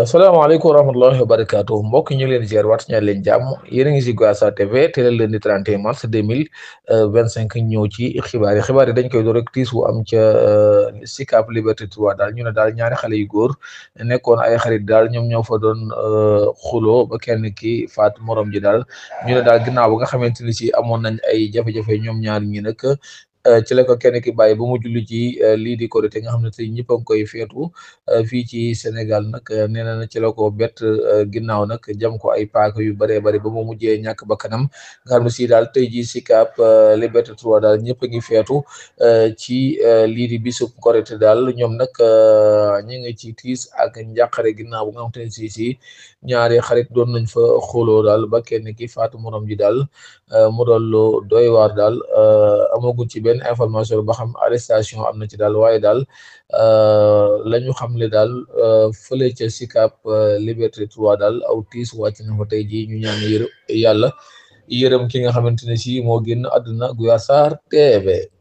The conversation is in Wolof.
salaamaaleykum wa rahmatullahi wa barakaatu mbokk ñu ngi leen di ziar waat ñaan leen jàmm yéen a ngi si Guassa TV teel leen di 31 mars 2025 ñëw ci xibaar yi dañ koy door rek tiis wu am ca Sicap Liberté 3 daal ñu ne daal ñaari xale yu góor nekkoon ay xarit daal ñoom ñoo fa doon xuloo ba kenn ki faat morom ji daal ñu ne daal ginnaaw ba nga xamante ni si amoon nañ ay jafe-jafe ñoom ñaar ñi nag ci la ko kenn ki bàyyi ba mu julli ci lii di Korité nga xam ne tey ñëpp a ngi koy feetu fii ci Sénégal nag nee na ci la ko bett ginnaaw nag jam ko ay paaka yu bëree bëri ba mu mujjee ñàkk ba kanam nga xam ne si daal tey jii Sicap Liberté 3 daal ñëpp a ngi feetu ci lii di bisub Korité daal ñoom nag ñu ngi ci tiis ak njàqare ginnaaw bu nga xam te ne si ñaari xarit doon nañ fa xooloo daal ba kenn ki faatu morom ji daal mu doon lu doy waar daal amaguñ ci benn information ba xam arrestation am na ci daal waaye daal la ñu xamle daal fële ca Sicap Liberté 3 daal aw tiis wàcc na fa tey jii ñu ñaan yàlla yërëm ki nga xamante ne si moo génn àdduna Guyassar TV